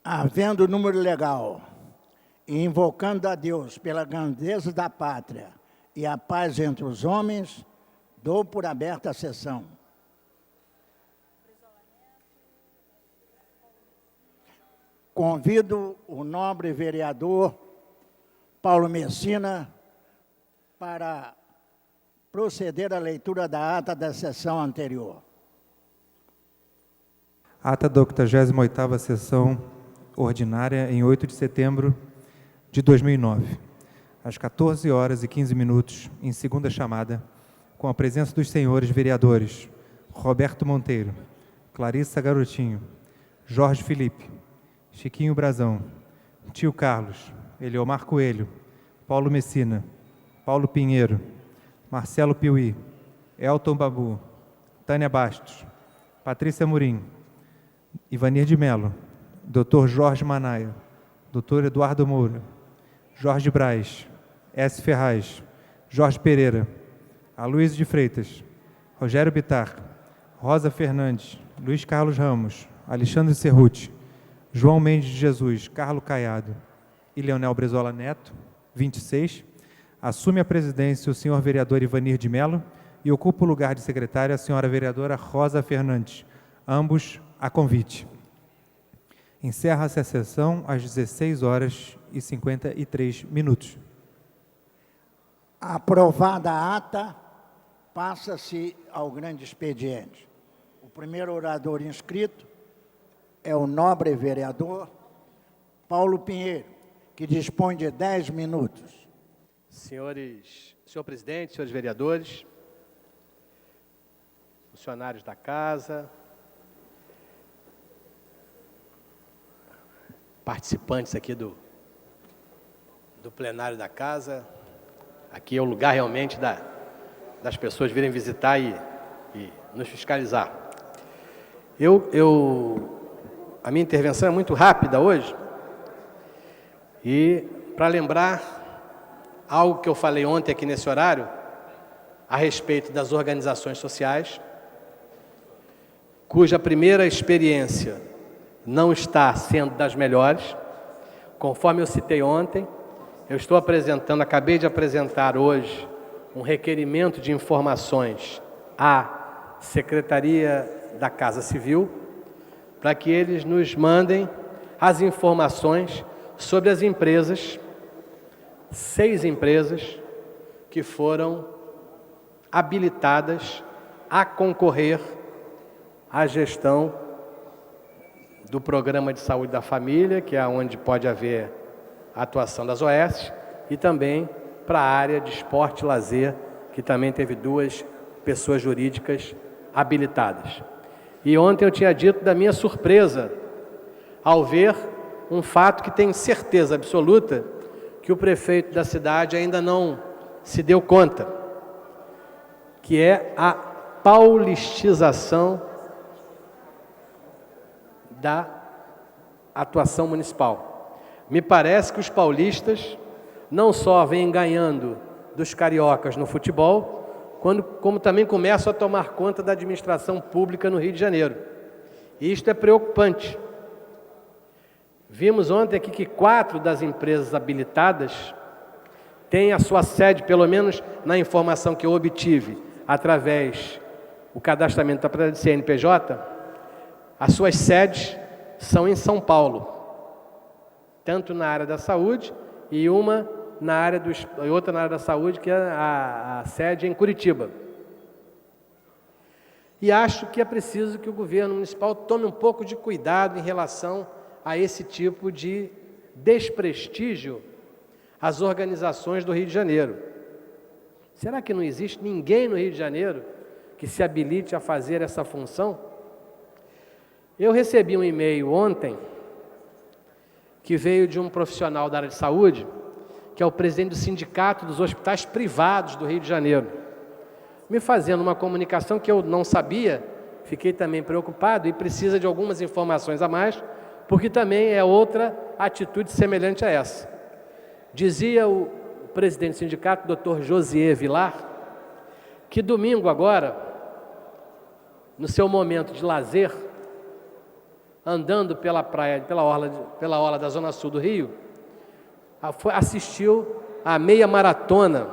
Havendo número legal e invocando a Deus pela grandeza da pátria e a paz entre os homens, dou por aberta a sessão. Convido o nobre vereador Paulo Messina para proceder à leitura da ata da sessão anterior. Ata da 88ª sessão ordinária em 8 de setembro de 2009, às 14 horas e 15 minutos, em segunda chamada, com a presença dos senhores vereadores Roberto Monteiro, Clarissa Garotinho, Jorge Felipe, Chiquinho Brazão, Tio Carlos, Eliomar Coelho, Paulo Messina, Paulo Pinheiro, Marcelo Piuí, Elton Babu, Tânia Bastos, Patrícia Murim, Ivanir de Mello, Dr. Jorge Manaia, Dr. Eduardo Moura, Jorge Braz, S. Ferraz, Jorge Pereira, Aloysio de Freitas, Rogério Bittar, Rosa Fernandes, Luiz Carlos Ramos, Alexandre Cerruti, João Mendes de Jesus, Carlos Caiado e Leonel Brizola Neto, 26, assume a presidência o senhor vereador Ivanir de Mello e ocupa o lugar de secretária a senhora vereadora Rosa Fernandes, ambos a convite. Encerra-se a sessão às 16 horas e 53 minutos. Aprovada a ata, passa-se ao grande expediente. O primeiro orador inscrito é o nobre vereador Paulo Pinheiro, que dispõe de 10 minutos. Senhor presidente, senhores vereadores, funcionários da casa, participantes aqui do plenário da casa, aqui é o lugar realmente das pessoas virem visitar e nos fiscalizar. A minha intervenção é muito rápida hoje, e para lembrar algo que eu falei ontem aqui nesse horário, a respeito das organizações sociais, cuja primeira experiência não está sendo das melhores, conforme eu citei ontem, acabei de apresentar hoje um requerimento de informações à Secretaria da Casa Civil, para que eles nos mandem as informações sobre as empresas, 6 empresas, que foram habilitadas a concorrer à gestão do Programa de Saúde da Família, que é onde pode haver a atuação das OS, e também para a área de esporte e lazer, que também teve 2 pessoas jurídicas habilitadas. E ontem eu tinha dito da minha surpresa ao ver um fato que tenho certeza absoluta que o prefeito da cidade ainda não se deu conta, que é a paulistização da atuação municipal. Me parece que os paulistas não só vêm ganhando dos cariocas no futebol, como também começam a tomar conta da administração pública no Rio de Janeiro. E isto é preocupante. Vimos ontem aqui que 4 das empresas habilitadas têm a sua sede, pelo menos na informação que eu obtive, através do cadastramento da CNPJ, as suas sedes são em São Paulo, tanto na área da saúde e outra na área da saúde, que é a sede em Curitiba. E acho que é preciso que o governo municipal tome um pouco de cuidado em relação a esse tipo de desprestígio às organizações do Rio de Janeiro. Será que não existe ninguém no Rio de Janeiro que se habilite a fazer essa função? Eu recebi um e-mail ontem que veio de um profissional da área de saúde, que é o presidente do Sindicato dos Hospitais Privados do Rio de Janeiro, me fazendo uma comunicação que eu não sabia, fiquei também preocupado e precisa de algumas informações a mais, porque também é outra atitude semelhante a essa. Dizia o presidente do sindicato, Dr. Josier Vilar, que domingo agora, no seu momento de lazer, andando pela praia, pela orla da Zona Sul do Rio, assistiu à meia maratona,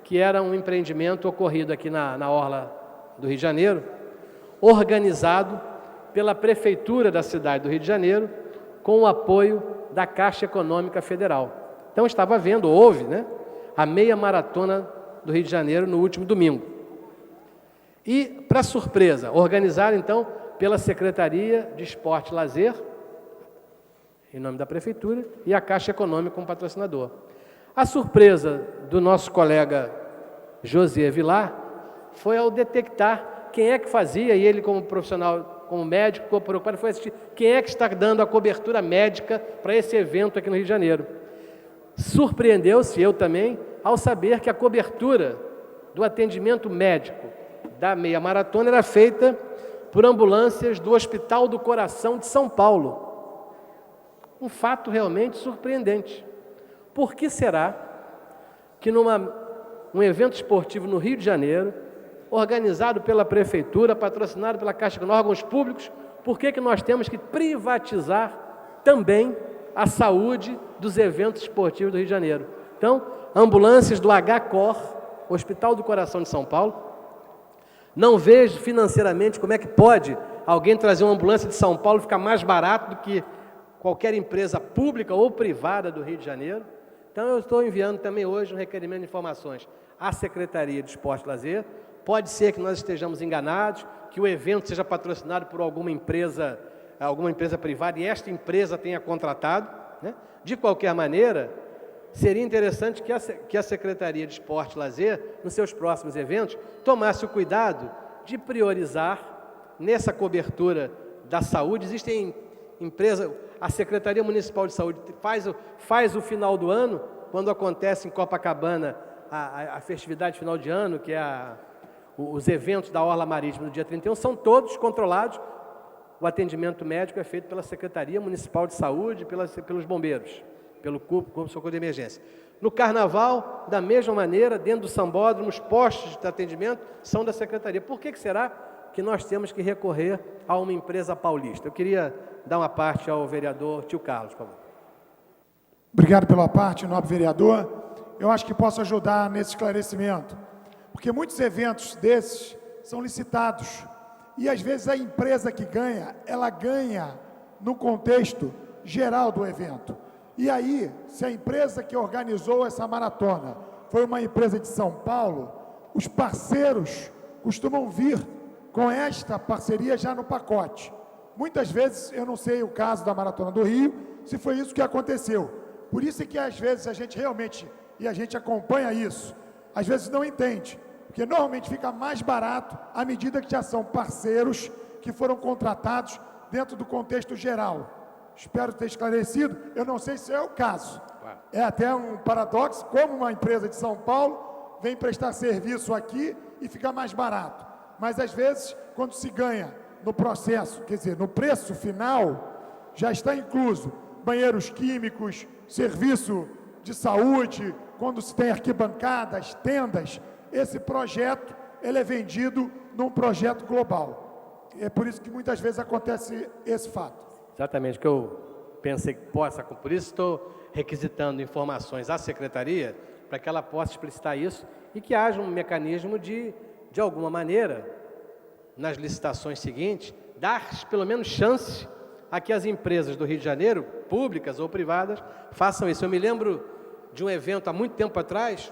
que era um empreendimento ocorrido aqui na orla do Rio de Janeiro, organizado pela Prefeitura da cidade do Rio de Janeiro, com o apoio da Caixa Econômica Federal. Então houve, né, a meia maratona do Rio de Janeiro no último domingo. E, para surpresa, organizado então pela Secretaria de Esporte e Lazer, em nome da Prefeitura, e a Caixa Econômica como patrocinador. A surpresa do nosso colega José Vilar foi ao detectar quem é que fazia, e ele como profissional, como médico, ficou preocupado, foi assistir quem é que está dando a cobertura médica para esse evento aqui no Rio de Janeiro. Surpreendeu-se, eu também, ao saber que a cobertura do atendimento médico da meia maratona era feita por ambulâncias do Hospital do Coração de São Paulo. Um fato realmente surpreendente. Por que será que um evento esportivo no Rio de Janeiro, organizado pela Prefeitura, patrocinado pela Caixa Econômica, órgãos públicos, por que nós temos que privatizar também a saúde dos eventos esportivos do Rio de Janeiro? Então, ambulâncias do HCOR, Hospital do Coração de São Paulo. Não vejo financeiramente como é que pode alguém trazer uma ambulância de São Paulo e ficar mais barato do que qualquer empresa pública ou privada do Rio de Janeiro. Então, eu estou enviando também hoje um requerimento de informações à Secretaria de Esporte e Lazer. Pode ser que nós estejamos enganados, que o evento seja patrocinado por alguma empresa privada e esta empresa tenha contratado, né? De qualquer maneira, seria interessante que a Secretaria de Esporte e Lazer, nos seus próximos eventos, tomasse o cuidado de priorizar nessa cobertura da saúde. Existem empresas, a Secretaria Municipal de Saúde faz o final do ano, quando acontece em Copacabana a festividade final de ano, que é os eventos da Orla Marítima no dia 31, são todos controlados. O atendimento médico é feito pela Secretaria Municipal de Saúde, pelos bombeiros, pelo Corpo de Socorro de Emergência. No Carnaval, da mesma maneira, dentro do sambódromo, os postos de atendimento são da Secretaria. Por que será que nós temos que recorrer a uma empresa paulista? Eu queria dar uma parte ao vereador Tio Carlos, por favor. Obrigado pela parte, nobre vereador. Eu acho que posso ajudar nesse esclarecimento, porque muitos eventos desses são licitados e, às vezes, a empresa que ganha, ela ganha no contexto geral do evento. E aí, se a empresa que organizou essa maratona foi uma empresa de São Paulo, os parceiros costumam vir com esta parceria já no pacote. Muitas vezes, eu não sei o caso da Maratona do Rio, se foi isso que aconteceu. Por isso é que, às vezes, a gente realmente, e a gente acompanha isso, às vezes não entende, porque normalmente fica mais barato à medida que já são parceiros que foram contratados dentro do contexto geral. Espero ter esclarecido. Eu não sei se é o caso. É até um paradoxo, como uma empresa de São Paulo vem prestar serviço aqui e fica mais barato. Mas, às vezes, quando se ganha no processo, quer dizer, no preço final, já está incluso banheiros químicos, serviço de saúde, quando se tem arquibancadas, tendas. Esse projeto, ele é vendido num projeto global. É por isso que muitas vezes acontece esse fato. Exatamente, que eu pensei que possa, por isso estou requisitando informações à Secretaria, para que ela possa explicitar isso e que haja um mecanismo de alguma maneira, nas licitações seguintes, dar pelo menos chance a que as empresas do Rio de Janeiro, públicas ou privadas, façam isso. Eu me lembro de um evento há muito tempo atrás,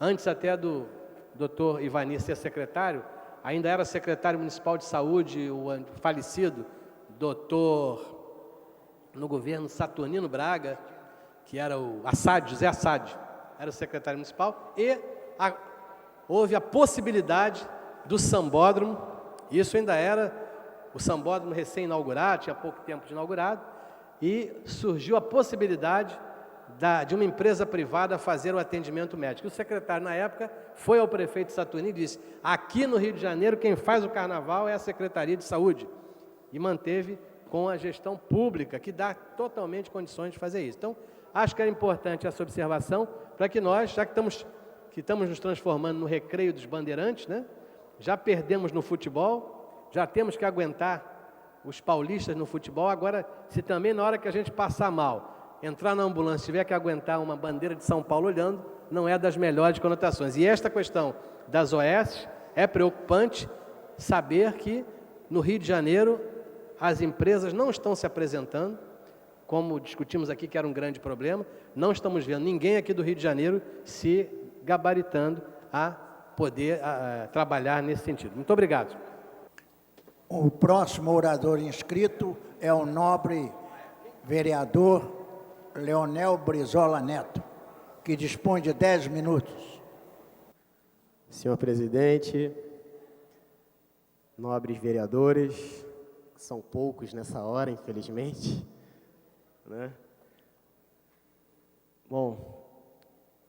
antes até do Dr. Ivanir ser secretário, ainda era secretário municipal de saúde, o falecido doutor, no governo Saturnino Braga, que era o Assad, José Assad, era o secretário municipal, e houve a possibilidade do sambódromo, isso ainda era o sambódromo recém-inaugurado, tinha pouco tempo de inaugurado, e surgiu a possibilidade de uma empresa privada fazer o atendimento médico. O secretário, na época, foi ao prefeito Saturnino e disse: aqui no Rio de Janeiro, quem faz o carnaval é a Secretaria de Saúde. E manteve com a gestão pública, que dá totalmente condições de fazer isso. Então, acho que era importante essa observação, para que nós, já que estamos nos transformando no recreio dos bandeirantes, né? Já perdemos no futebol, já temos que aguentar os paulistas no futebol. Agora, se também na hora que a gente passar mal, entrar na ambulância, tiver que aguentar uma bandeira de São Paulo olhando, não é das melhores conotações. E esta questão das OS é preocupante saber que no Rio de Janeiro as empresas não estão se apresentando, como discutimos aqui que era um grande problema, não estamos vendo ninguém aqui do Rio de Janeiro se gabaritando a poder trabalhar nesse sentido. Muito obrigado. O próximo orador inscrito é o nobre vereador Leonel Brizola Neto, que dispõe de 10 minutos. Senhor presidente, nobres vereadores, que são poucos nessa hora, infelizmente, né? Bom,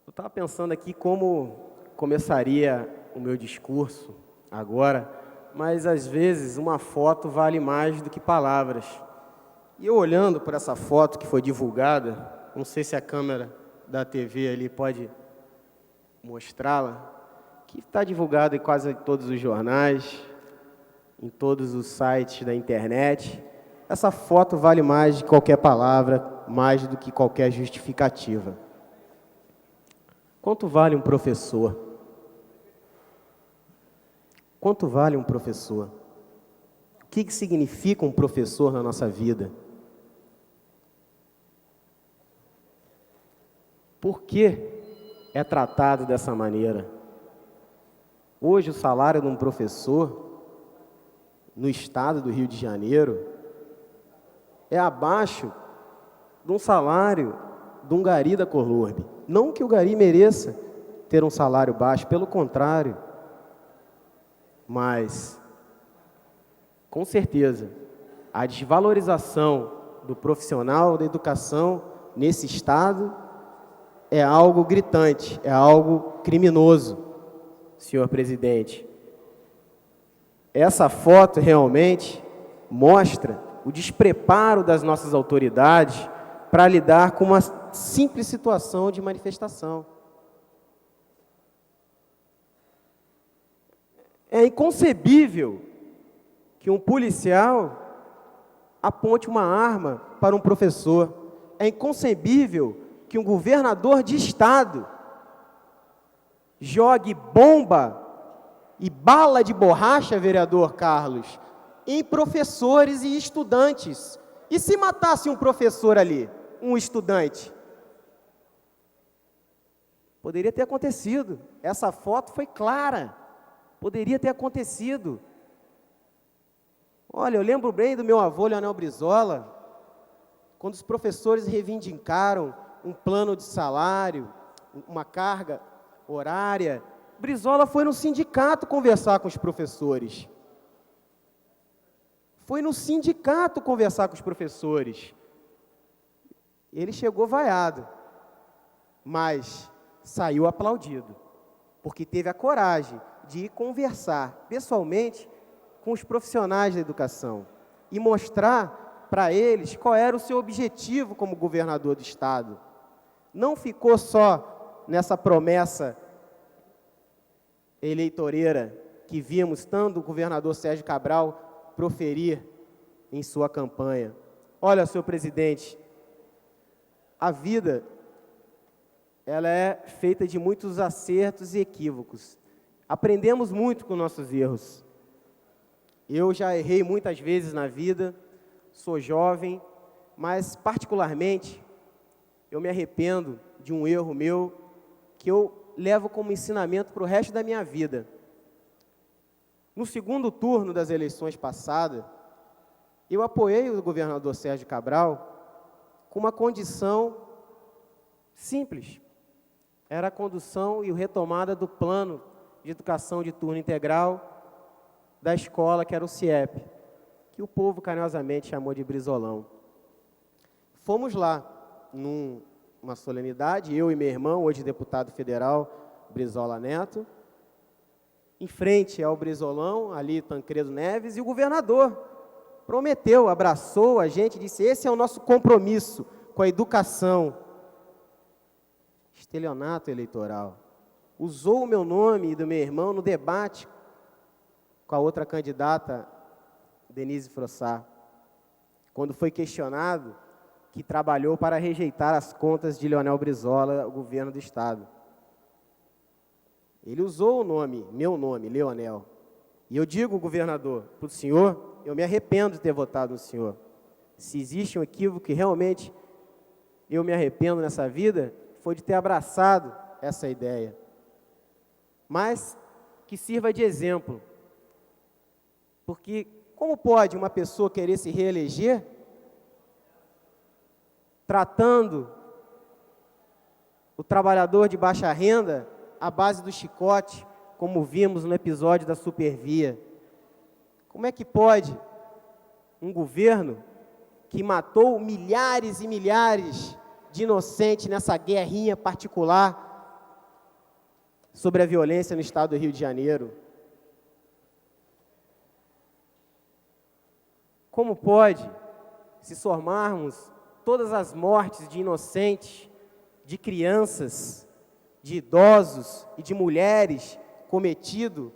eu estava pensando aqui como começaria o meu discurso agora, mas às vezes uma foto vale mais do que palavras. E eu olhando por essa foto que foi divulgada, não sei se a câmera da TV ali pode mostrá-la, que está divulgada em quase todos os jornais, em todos os sites da internet. Essa foto vale mais de qualquer palavra, mais do que qualquer justificativa. Quanto vale um professor? Quanto vale um professor? O que significa um professor na nossa vida? Por que é tratado dessa maneira? Hoje, o salário de um professor no estado do Rio de Janeiro é abaixo de um salário de um gari da Colurbe. Não que o gari mereça ter um salário baixo, pelo contrário. Mas, com certeza, a desvalorização do profissional da educação nesse estado é algo gritante, é algo criminoso, senhor presidente. Essa foto realmente mostra o despreparo das nossas autoridades para lidar com uma simples situação de manifestação. É inconcebível que um policial aponte uma arma para um professor. É inconcebível que um governador de estado jogue bomba e bala de borracha, vereador Carlos, em professores e estudantes. E se matasse um professor ali, um estudante? Poderia ter acontecido. Essa foto foi clara. Poderia ter acontecido. Olha, eu lembro bem do meu avô, Leonel Brizola, quando os professores reivindicaram um plano de salário, uma carga horária. Brizola foi no sindicato conversar com os professores. Foi no sindicato conversar com os professores. Ele chegou vaiado, mas saiu aplaudido, porque teve a coragem de ir conversar pessoalmente com os profissionais da educação e mostrar para eles qual era o seu objetivo como governador do estado. Não ficou só nessa promessa eleitoreira que vimos tanto o governador Sérgio Cabral proferir em sua campanha. Olha, senhor presidente, a vida ela é feita de muitos acertos e equívocos. Aprendemos muito com nossos erros. Eu já errei muitas vezes na vida, sou jovem, mas particularmente eu me arrependo de um erro meu que eu levo como ensinamento para o resto da minha vida. No segundo turno das eleições passadas, eu apoiei o governador Sérgio Cabral com uma condição simples. Era a condução e a retomada do plano de educação de turno integral da escola, que era o CIEP, que o povo carinhosamente chamou de Brizolão. Fomos lá, numa solenidade, eu e meu irmão, hoje deputado federal, Brizola Neto, em frente ao Brizolão, ali Tancredo Neves, e o governador prometeu, abraçou a gente, disse: esse é o nosso compromisso com a educação. Estelionato eleitoral. Usou o meu nome e do meu irmão no debate com a outra candidata, Denise Frossá. quando foi questionado que trabalhou para rejeitar as contas de Leonel Brizola, o governo do Estado. Ele usou o nome, meu nome, Leonel. E eu digo, governador, para o senhor, eu me arrependo de ter votado no senhor. Se existe um equívoco que realmente eu me arrependo nessa vida, foi de ter abraçado essa ideia. Mas que sirva de exemplo. Porque como pode uma pessoa querer se reeleger tratando o trabalhador de baixa renda à base do chicote, como vimos no episódio da Supervia? Como é que pode um governo que matou milhares e milhares de inocentes nessa guerrinha particular sobre a violência no estado do Rio de Janeiro? Como pode, se somarmos todas as mortes de inocentes, de crianças, de idosos e de mulheres cometido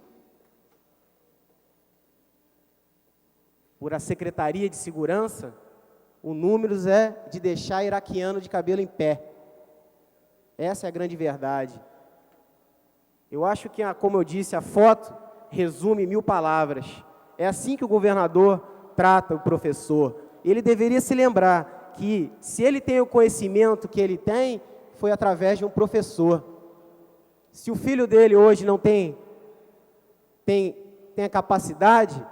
por a Secretaria de Segurança, o número é de deixar iraquiano de cabelo em pé. Essa é a grande verdade. Eu acho que, como eu disse, a foto resume 1000 palavras. É assim que o governador trata o professor. Ele deveria se lembrar que, se ele tem o conhecimento que ele tem, foi através de um professor. Se o filho dele hoje não tem a capacidade,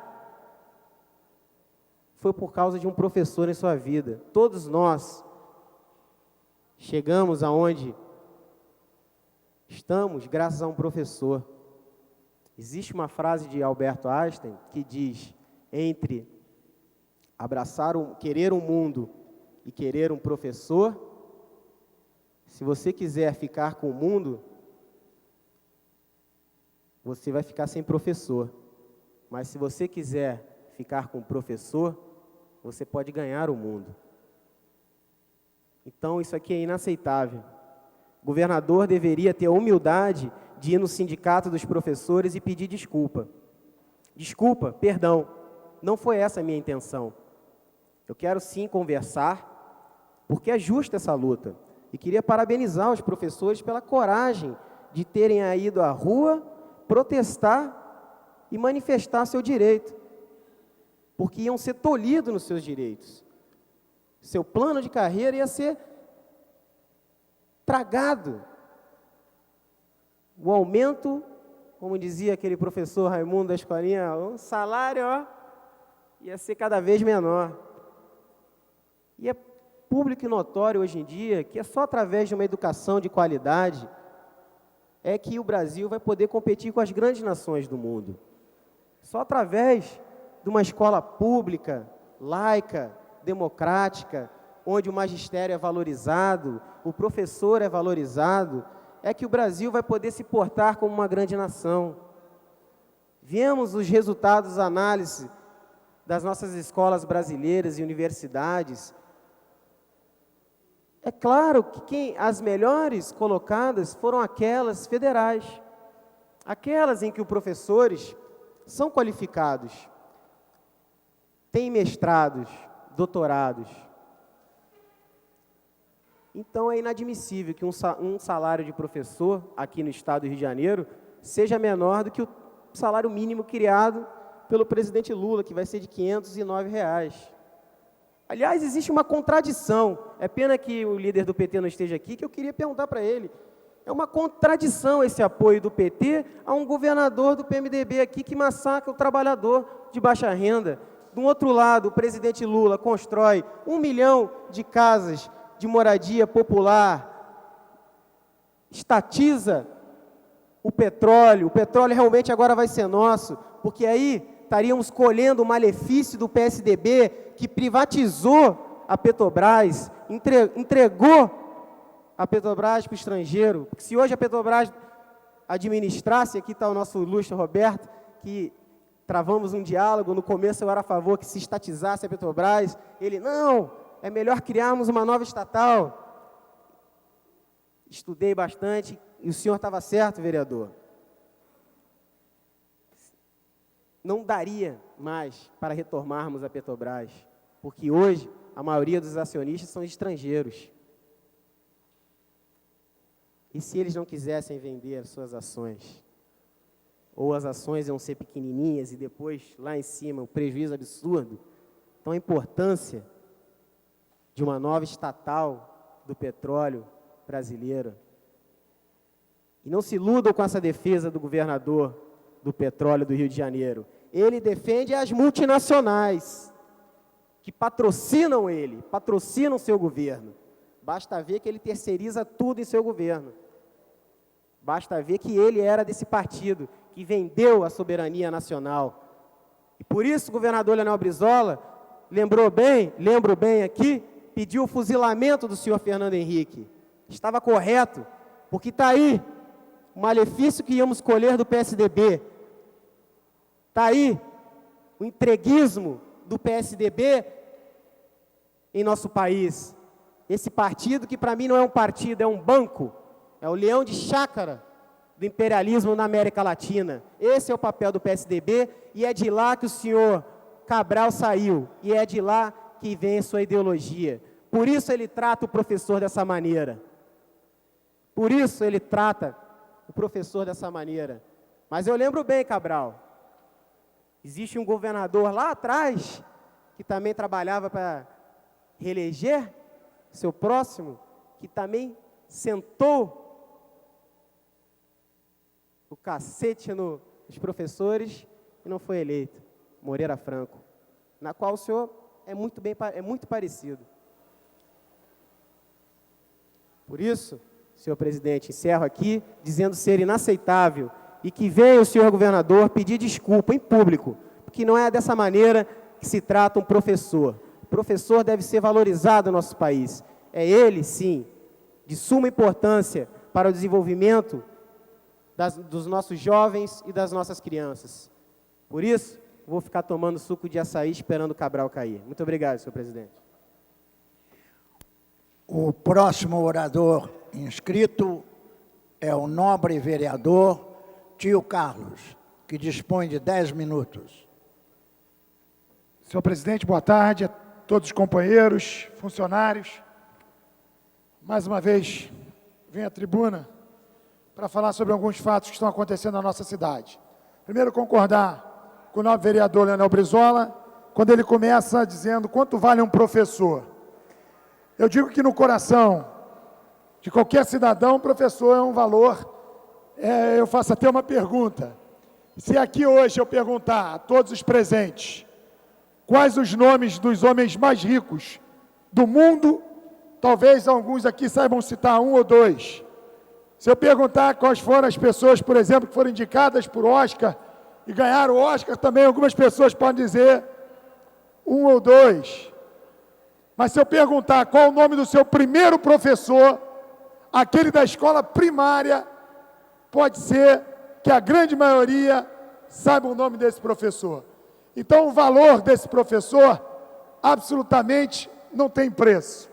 foi por causa de um professor em sua vida. Todos nós chegamos aonde estamos graças a um professor. Existe uma frase de Albert Einstein que diz: entre querer um mundo e querer um professor, se você quiser ficar com o mundo, você vai ficar sem professor. Mas se você quiser ficar com o professor, você pode ganhar o mundo. Então, isso aqui é inaceitável. O governador deveria ter a humildade de ir no sindicato dos professores e pedir desculpa. Desculpa, perdão, não foi essa a minha intenção. Eu quero sim conversar, porque é justa essa luta. E queria parabenizar os professores pela coragem de terem ido à rua protestar e manifestar seu direito, porque iam ser tolhidos nos seus direitos. Seu plano de carreira ia ser tragado. O aumento, como dizia aquele professor Raimundo da escolinha, o salário ia ser cada vez menor. E é público e notório hoje em dia que é só através de uma educação de qualidade é que o Brasil vai poder competir com as grandes nações do mundo. Só através de uma escola pública, laica, democrática, onde o magistério é valorizado, o professor é valorizado, é que o Brasil vai poder se portar como uma grande nação. Vemos os resultados da análise das nossas escolas brasileiras e universidades. É claro que as melhores colocadas foram aquelas federais, aquelas em que os professores são qualificados, têm mestrados, doutorados. Então é inadmissível que um salário de professor aqui no estado do Rio de Janeiro seja menor do que o salário mínimo criado pelo presidente Lula, que vai ser de R$ 509. Aliás, existe uma contradição. É pena que o líder do PT não esteja aqui, que eu queria perguntar para ele. É uma contradição esse apoio do PT a um governador do PMDB aqui que massacra o trabalhador de baixa renda. Do outro lado, o presidente Lula constrói 1 milhão de casas de moradia popular, estatiza o petróleo realmente agora vai ser nosso, porque aí estaríamos colhendo o malefício do PSDB, que privatizou a Petrobras, entregou a Petrobras para o estrangeiro. Porque se hoje a Petrobras administrasse, aqui está o nosso ilustre Roberto, que travamos um diálogo, no começo eu era a favor que se estatizasse a Petrobras, ele, não, é melhor criarmos uma nova estatal. Estudei bastante e o senhor estava certo, vereador. Não daria mais para retomarmos a Petrobras. porque hoje a maioria dos acionistas são estrangeiros. E se eles não quisessem vender as suas ações? Ou as ações iam ser pequenininhas e depois, lá em cima, um prejuízo absurdo? Então, a importância de uma nova estatal do petróleo brasileiro. E não se iludam com essa defesa do governador do petróleo do Rio de Janeiro. Ele defende as multinacionais que patrocinam ele, patrocinam seu governo. Basta ver que ele terceiriza tudo em seu governo. Basta ver que ele era desse partido que vendeu a soberania nacional. E por isso o governador Leonel Brizola lembro bem aqui, pediu o fuzilamento do senhor Fernando Henrique. Estava correto, porque está aí o malefício que íamos colher do PSDB. Está aí o entreguismo do PSDB em nosso país. Esse partido que para mim não é um partido, é um banco, é o leão de chácara do imperialismo na América Latina. Esse é o papel do PSDB e é de lá que o senhor Cabral saiu, e é de lá que vem a sua ideologia. Por isso ele trata o professor dessa maneira. Por isso ele trata o professor dessa maneira. Mas eu lembro bem, Cabral, existe um governador lá atrás que também trabalhava para reeleger seu próximo, que também sentou o cacete nos professores e não foi eleito. Moreira Franco, na qual o senhor é muito parecido. Por isso, senhor presidente, encerro aqui dizendo ser inaceitável e que venha o senhor governador pedir desculpa em público, porque não é dessa maneira que se trata um professor. O professor deve ser valorizado no nosso país. É ele, sim, de suma importância para o desenvolvimento dos nossos jovens e das nossas crianças. Por isso, vou ficar tomando suco de açaí esperando o Cabral cair. Muito obrigado, senhor presidente. O próximo orador inscrito é o nobre vereador Tio Carlos, que dispõe de 10 minutos. Senhor presidente, boa tarde a todos os companheiros, funcionários. Mais uma vez, venho à tribuna para falar sobre alguns fatos que estão acontecendo na nossa cidade. Primeiro, concordar com o novo vereador Leonel Brizola, quando ele começa dizendo quanto vale um professor. Eu digo que no coração de qualquer cidadão, o professor é um valor. Eu faço até uma pergunta. Se aqui hoje eu perguntar a todos os presentes quais os nomes dos homens mais ricos do mundo, talvez alguns aqui saibam citar um ou dois. Se eu perguntar quais foram as pessoas, por exemplo, que foram indicadas por Oscar e ganharam o Oscar, também algumas pessoas podem dizer um ou dois. Mas se eu perguntar qual o nome do seu primeiro professor, aquele da escola primária, pode ser que a grande maioria saiba o nome desse professor. Então, o valor desse professor absolutamente não tem preço.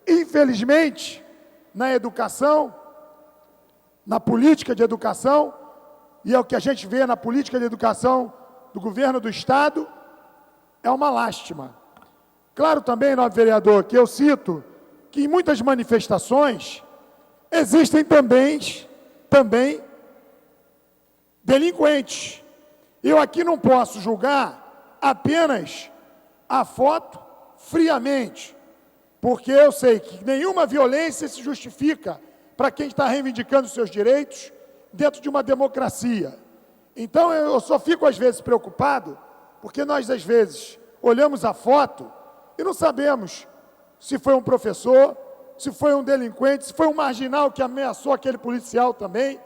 Infelizmente, na educação, na política de educação, e é o que a gente vê na política de educação do governo do Estado, é uma lástima. Claro também, nobre vereador, que eu cito que em muitas manifestações existem também delinquentes. Eu aqui não posso julgar apenas a foto friamente, porque eu sei que nenhuma violência se justifica para quem está reivindicando seus direitos dentro de uma democracia. Então, eu só fico às vezes preocupado, porque nós às vezes olhamos a foto e não sabemos se foi um professor, se foi um delinquente, se foi um marginal que ameaçou aquele policial também.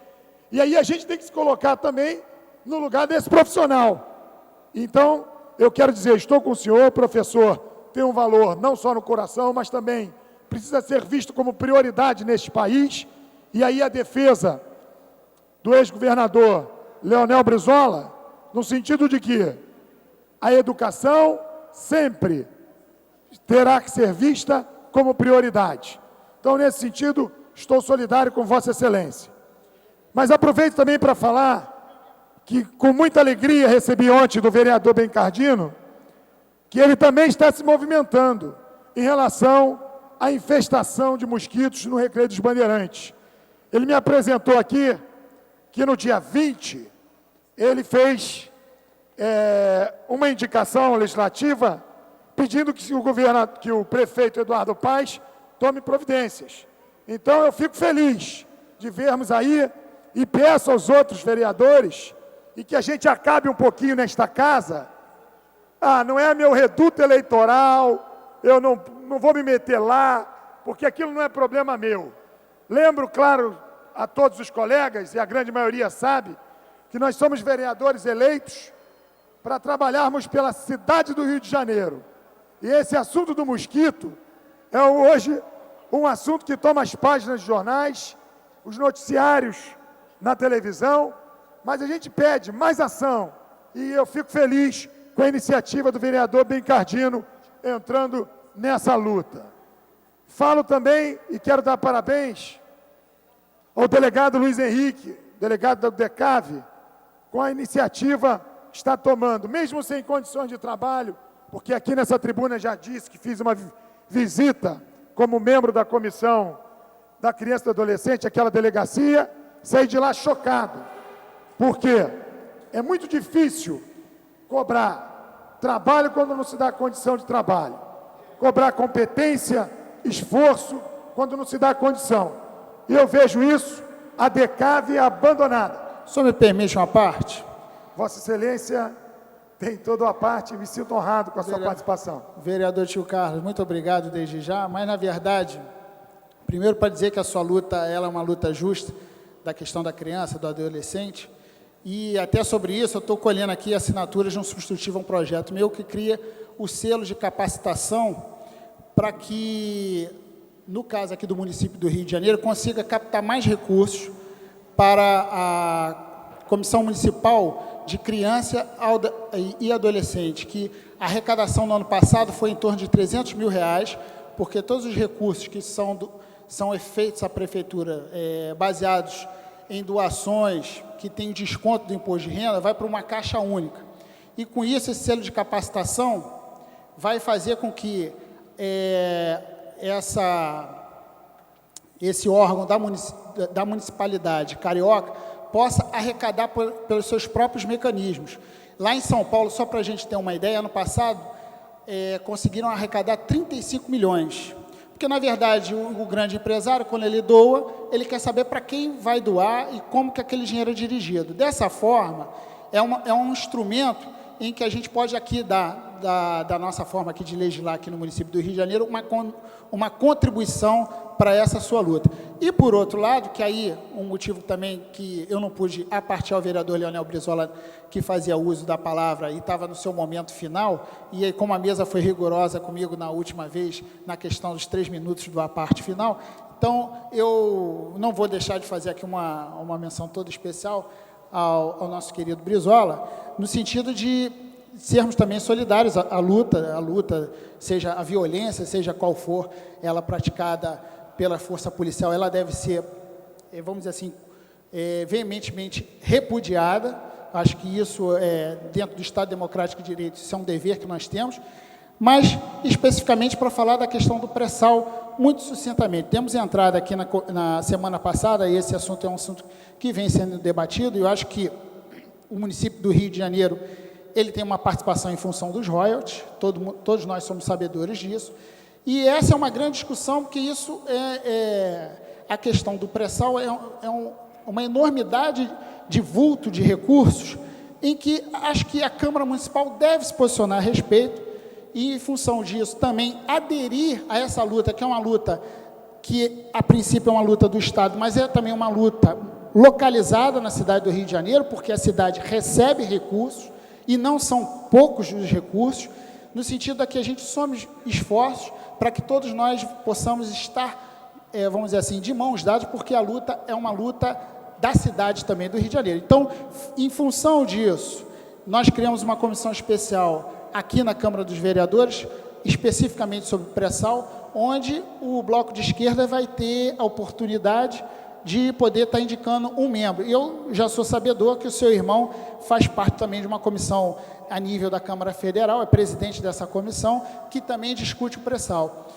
E aí a gente tem que se colocar também no lugar desse profissional. Então, eu quero dizer, estou com o senhor, professor, tem um valor não só no coração, mas também precisa ser visto como prioridade neste país. E aí a defesa do ex-governador Leonel Brizola, no sentido de que a educação sempre terá que ser vista como prioridade. Então, nesse sentido, estou solidário com Vossa Excelência. Mas aproveito também para falar que, com muita alegria, recebi ontem do vereador Bencardino que ele também está se movimentando em relação à infestação de mosquitos no Recreio dos Bandeirantes. Ele me apresentou aqui que no dia 20, ele fez uma indicação legislativa pedindo que o prefeito Eduardo Paes tome providências. Então, eu fico feliz de vermos aí e peço aos outros vereadores e que a gente acabe um pouquinho nesta casa. Não é meu reduto eleitoral, eu não vou me meter lá, porque aquilo não é problema meu. Lembro, claro, a todos os colegas, e a grande maioria sabe, que nós somos vereadores eleitos para trabalharmos pela cidade do Rio de Janeiro. E esse assunto do mosquito é hoje um assunto que toma as páginas de jornais, os noticiários na televisão, mas a gente pede mais ação. E eu fico feliz com a iniciativa do vereador Bencardino entrando nessa luta. Falo também e quero dar parabéns ao delegado Luiz Henrique, delegado do DECAV, com a iniciativa que está tomando, mesmo sem condições de trabalho, porque aqui nessa tribuna já disse que fiz uma visita como membro da comissão da criança e do adolescente, aquela delegacia, saí de lá chocado, porque é muito difícil cobrar trabalho quando não se dá condição de trabalho, cobrar competência, esforço, quando não se dá condição. E eu vejo isso, a DECAV abandonada. O senhor me permite uma parte? Vossa Excelência tem toda a parte e me sinto honrado com a sua participação. Vereador Tio Carlos, muito obrigado desde já, mas na verdade, primeiro para dizer que a sua luta ela é uma luta justa da questão da criança, do adolescente, e até sobre isso eu estou colhendo aqui assinaturas de um substitutivo a um projeto meu que cria o selo de capacitação para que, no caso aqui do município do Rio de Janeiro, consiga captar mais recursos para a Comissão Municipal de Criança e Adolescente, que a arrecadação no ano passado foi em torno de R$300 mil, porque todos os recursos que são efeitos à Prefeitura, baseados em doações que têm desconto do imposto de renda, vai para uma caixa única. E com isso, esse selo de capacitação vai fazer com que esse órgão da municipalidade carioca possa arrecadar pelos seus próprios mecanismos. Lá em São Paulo, só para a gente ter uma ideia, ano passado, conseguiram arrecadar 35 milhões. Porque, na verdade, o grande empresário, quando ele doa, ele quer saber para quem vai doar e como que aquele dinheiro é dirigido. Dessa forma, é um instrumento em que a gente pode aqui da nossa forma aqui de legislar aqui no município do Rio de Janeiro, uma contribuição para essa sua luta. E, por outro lado, que aí um motivo também que eu não pude apartar ao vereador Leonel Brizola, que fazia uso da palavra e estava no seu momento final, e aí, como a mesa foi rigorosa comigo na última vez, na questão dos 3 minutos do aparte final, então eu não vou deixar de fazer aqui uma menção toda especial ao nosso querido Brizola, no sentido de sermos também solidários à luta, seja a violência, seja qual for ela praticada pela força policial, ela deve ser, vamos dizer assim, veementemente repudiada. Acho que isso, dentro do Estado Democrático de Direito, isso é um dever que nós temos, mas especificamente para falar da questão do pré-sal, muito sucintamente. Temos entrado aqui na semana passada, e esse assunto é um assunto que vem sendo debatido, e eu acho que o município do Rio de Janeiro, ele tem uma participação em função dos royalties, todos nós somos sabedores disso, e essa é uma grande discussão, porque isso a questão do pré-sal uma enormidade de vulto de recursos, em que acho que a Câmara Municipal deve se posicionar a respeito, e em função disso também aderir a essa luta, que é uma luta que a princípio é uma luta do Estado, mas é também uma luta localizada na cidade do Rio de Janeiro, porque a cidade recebe recursos, e não são poucos os recursos, no sentido de que a gente some esforços para que todos nós possamos estar, vamos dizer assim, de mãos dadas, porque a luta é uma luta da cidade também do Rio de Janeiro. Então, em função disso, nós criamos uma comissão especial aqui na Câmara dos Vereadores, especificamente sobre pré-sal, onde o Bloco de Esquerda vai ter a oportunidade de poder estar indicando um membro. E eu já sou sabedor que o seu irmão faz parte também de uma comissão a nível da Câmara Federal, é presidente dessa comissão, que também discute o pré-sal.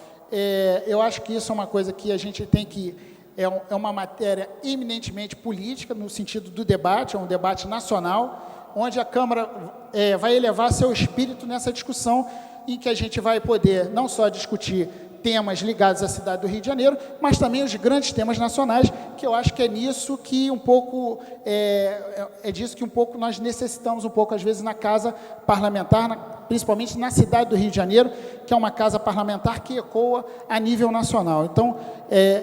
Eu acho que isso é uma coisa que a gente tem que... É uma matéria eminentemente política, no sentido do debate, é um debate nacional, onde a Câmara vai elevar seu espírito nessa discussão, em que a gente vai poder não só discutir temas ligados à cidade do Rio de Janeiro, mas também os grandes temas nacionais, que eu acho que é nisso que um pouco, disso que um pouco nós necessitamos um pouco, às vezes, na casa parlamentar, principalmente na cidade do Rio de Janeiro, que é uma casa parlamentar que ecoa a nível nacional. Então,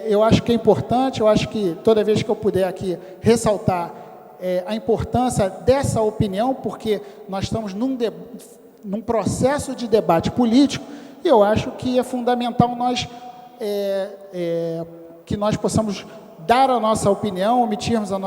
eu acho que é importante, eu acho que toda vez que eu puder aqui ressaltar a importância dessa opinião, porque nós estamos num processo de debate político, e eu acho que é fundamental que nós possamos dar a nossa opinião, emitirmos a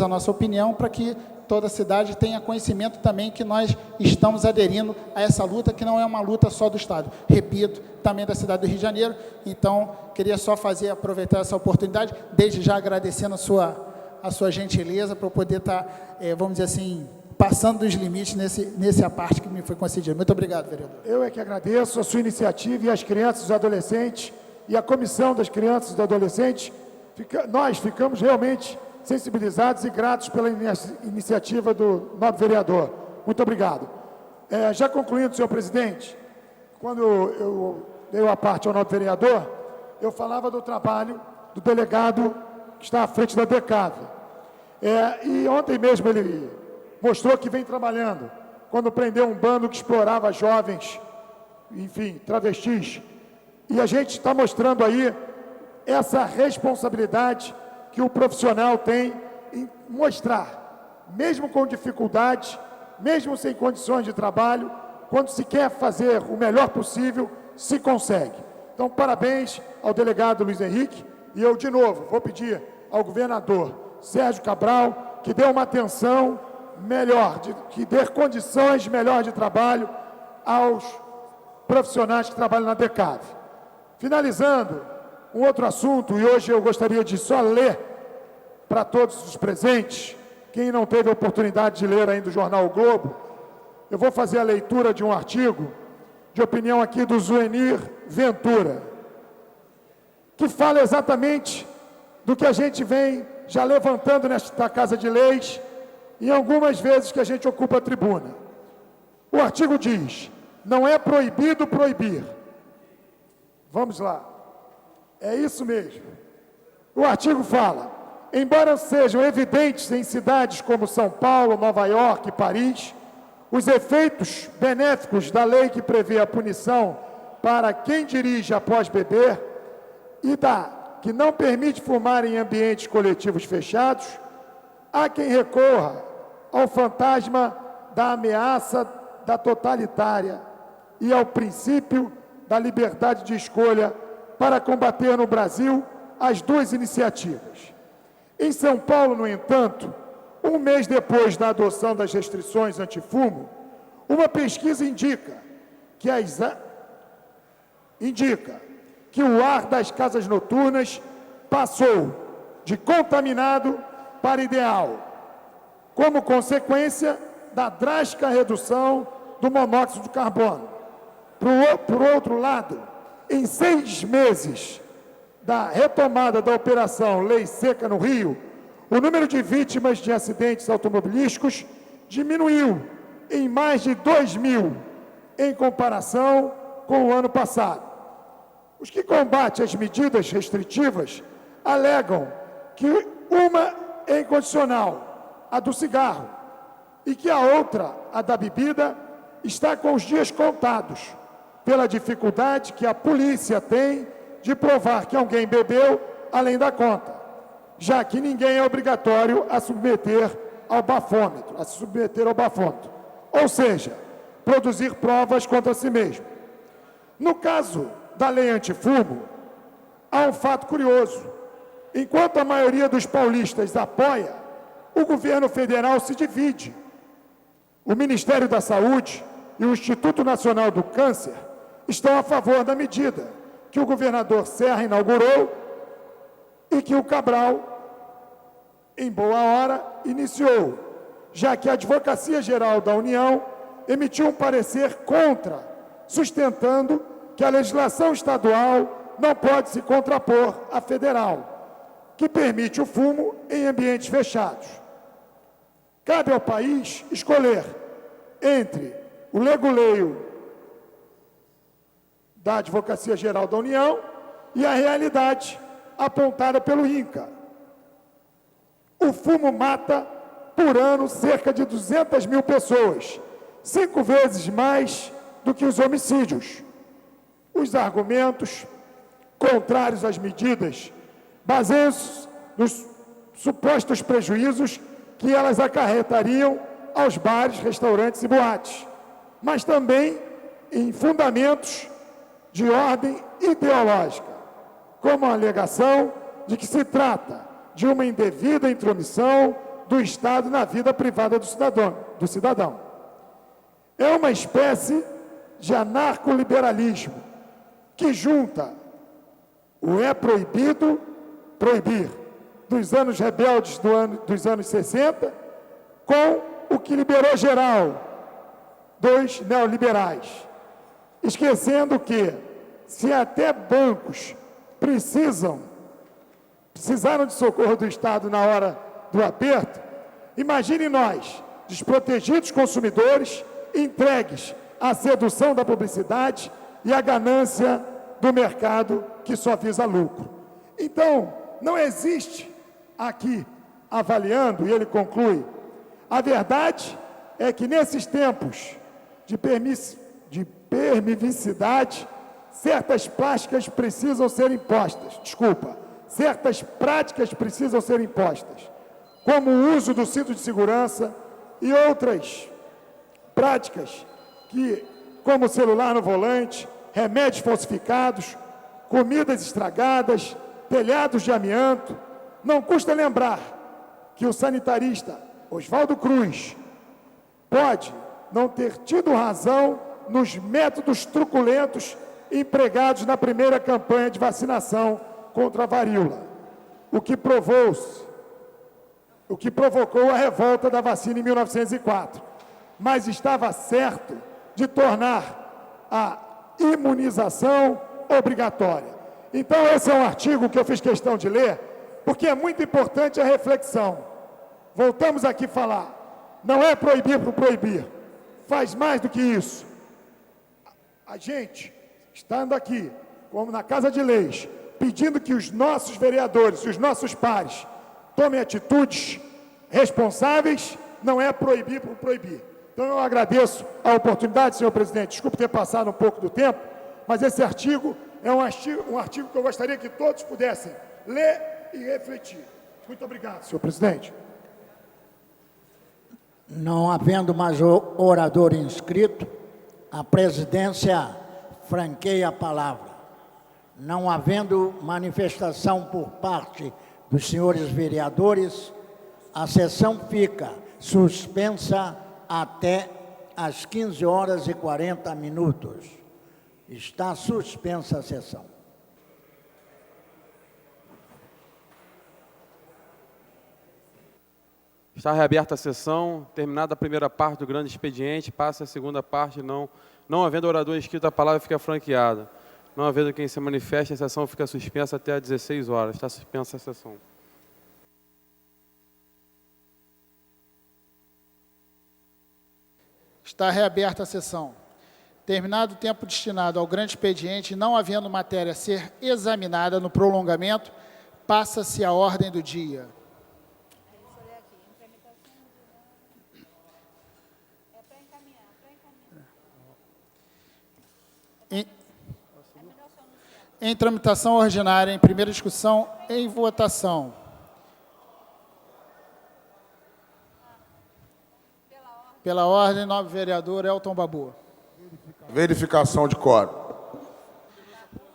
nossa opinião, para que toda a cidade tenha conhecimento também que nós estamos aderindo a essa luta, que não é uma luta só do Estado, repito, também da cidade do Rio de Janeiro. Então, queria só aproveitar essa oportunidade, desde já agradecendo a sua gentileza, para eu poder estar, vamos dizer assim, passando dos limites nesse parte que me foi concedido. Muito obrigado, vereador. Eu é que agradeço a sua iniciativa, e as crianças e os adolescentes, e a Comissão das Crianças e dos Adolescentes. Nós ficamos realmente sensibilizados e gratos pela iniciativa do nobre vereador. Muito obrigado. Já concluindo, senhor presidente, quando eu dei a parte ao nobre vereador, eu falava do trabalho do delegado que está à frente da DECAV. E ontem mesmo ele mostrou que vem trabalhando, quando prendeu um bando que explorava jovens, enfim, travestis. E a gente está mostrando aí essa responsabilidade que o profissional tem em mostrar, mesmo com dificuldade, mesmo sem condições de trabalho, quando se quer fazer o melhor possível, se consegue. Então, parabéns ao delegado Luiz Henrique, e eu, de novo, vou pedir ao governador Sérgio Cabral que dê uma atenção melhor, que dê condições melhores de trabalho aos profissionais que trabalham na DECAV. Finalizando, um outro assunto, e hoje eu gostaria de só ler para todos os presentes, quem não teve a oportunidade de ler ainda o jornal O Globo, eu vou fazer a leitura de um artigo de opinião aqui do Zuenir Ventura, que fala exatamente do que a gente vem já levantando nesta Casa de Leis, em algumas vezes que a gente ocupa a tribuna. O artigo diz: não é proibido proibir. Vamos lá. É isso mesmo. O artigo fala: embora sejam evidentes em cidades como São Paulo, Nova York e Paris, os efeitos benéficos da lei que prevê a punição para quem dirige após beber e que não permite fumar em ambientes coletivos fechados, há quem recorra ao fantasma da ameaça da totalitária e ao princípio da liberdade de escolha para combater no Brasil as duas iniciativas. Em São Paulo, no entanto, um mês depois da adoção das restrições antifumo, uma pesquisa indica que o ar das casas noturnas passou de contaminado para ideal, como consequência da drástica redução do monóxido de carbono. Por outro lado, em 6 meses da retomada da operação Lei Seca no Rio, o número de vítimas de acidentes automobilísticos diminuiu em mais de 2.000 em comparação com o ano passado. Os que combatem as medidas restritivas alegam que uma é incondicional, a do cigarro, e que a outra, a da bebida, está com os dias contados, pela dificuldade que a polícia tem de provar que alguém bebeu além da conta, já que ninguém é obrigatório a se submeter ao bafômetro, ou seja, produzir provas contra si mesmo. No caso da lei antifumo, há um fato curioso. Enquanto a maioria dos paulistas apoia, o governo federal se divide. O Ministério da Saúde e o Instituto Nacional do Câncer estão a favor da medida que o governador Serra inaugurou e que o Cabral, em boa hora, iniciou, já que a Advocacia Geral da União emitiu um parecer contra, sustentando que a legislação estadual não pode se contrapor à federal, que permite o fumo em ambientes fechados. Cabe ao país escolher entre o leguleio da Advocacia Geral da União e a realidade apontada pelo INCA. O fumo mata, por ano, cerca de 200 mil pessoas, 5 vezes mais do que os homicídios. Os argumentos contrários às medidas baseiam-se nos supostos prejuízos que elas acarretariam aos bares, restaurantes e boates, mas também em fundamentos de ordem ideológica, como a alegação de que se trata de uma indevida intromissão do Estado na vida privada do cidadão. É uma espécie de anarcoliberalismo que junta o é proibido, proibir, dos anos rebeldes dos anos 60, com o que liberou geral, dos neoliberais, esquecendo que, se até bancos precisaram de socorro do Estado na hora do aperto, imagine nós, desprotegidos consumidores, entregues à sedução da publicidade e à ganância do mercado que só visa lucro. Então, não existe aqui, avaliando, e ele conclui, a verdade é que nesses tempos de permissividade, certas práticas precisam ser impostas, certas práticas precisam ser impostas, como o uso do cinto de segurança e outras práticas como celular no volante, remédios falsificados, comidas estragadas, telhados de amianto. Não custa lembrar que o sanitarista Oswaldo Cruz pode não ter tido razão nos métodos truculentos empregados na primeira campanha de vacinação contra a varíola, o que provocou a revolta da vacina em 1904, mas estava certo de tornar a imunização obrigatória. Então, esse é um artigo que eu fiz questão de ler, porque é muito importante a reflexão. Voltamos aqui a falar, não é proibir por proibir, faz mais do que isso. A gente, estando aqui, como na Casa de Leis, pedindo que os nossos vereadores e os nossos pares tomem atitudes responsáveis, não é proibir por proibir. Então, eu agradeço a oportunidade, senhor presidente, desculpe ter passado um pouco do tempo, mas esse artigo é um artigo que eu gostaria que todos pudessem ler e refletir. Muito obrigado, senhor presidente. Não havendo mais orador inscrito, a presidência franqueia a palavra. Não havendo manifestação por parte dos senhores vereadores, a sessão fica suspensa até às 15h40. Está suspensa a sessão. Está reaberta a sessão. Terminada a primeira parte do grande expediente, passa a segunda parte. Não havendo orador inscrito, a palavra fica franqueada. Não havendo quem se manifeste, a sessão fica suspensa até às 16 horas. Está suspensa a sessão. Está reaberta a sessão. Terminado o tempo destinado ao grande expediente, não havendo matéria a ser examinada no prolongamento, passa-se a ordem do dia. Em tramitação ordinária, em primeira discussão, em votação. Pela ordem, nobre vereador Elton Babu. Verificação de quórum.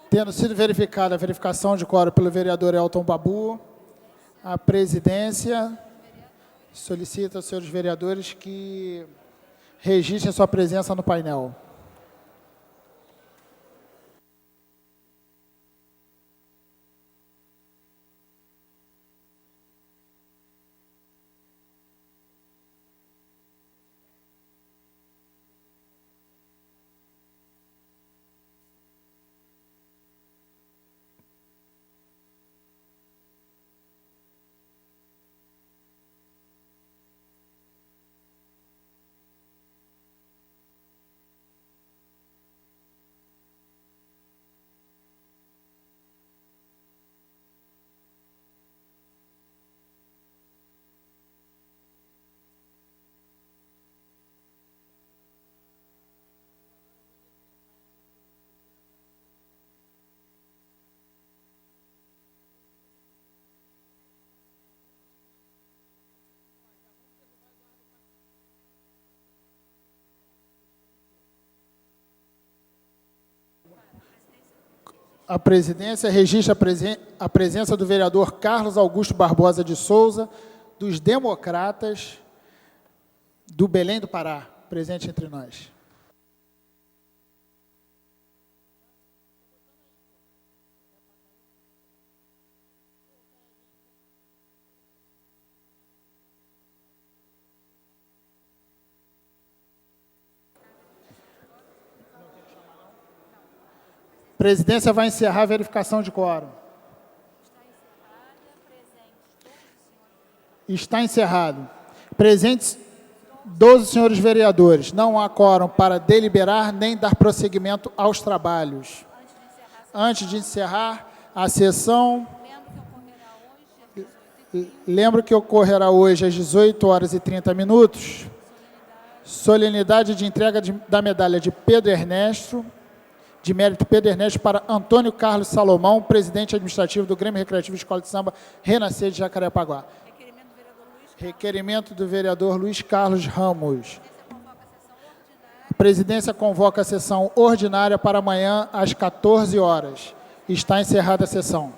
Tendo sido verificada a verificação de quórum pelo vereador Elton Babu, a presidência solicita aos senhores vereadores que registrem sua presença no painel. A presidência registra a presença do vereador Carlos Augusto Barbosa de Souza, dos Democratas do Belém do Pará, presente entre nós. A presidência vai encerrar a verificação de quórum. Está encerrado. Presentes 12 senhores vereadores. Não há quórum para deliberar nem dar prosseguimento aos trabalhos. Antes de encerrar a sessão, lembro que ocorrerá hoje às 18h30. Solenidade de entrega da medalha de Pedro Ernesto, de mérito Pedro Ernesto, para Antônio Carlos Salomão, presidente administrativo do Grêmio Recreativo Escola de Samba Renascer de Jacarepaguá. Requerimento do vereador Luiz Carlos Ramos. A presidência convoca a sessão ordinária para amanhã às 14 horas. Está encerrada a sessão.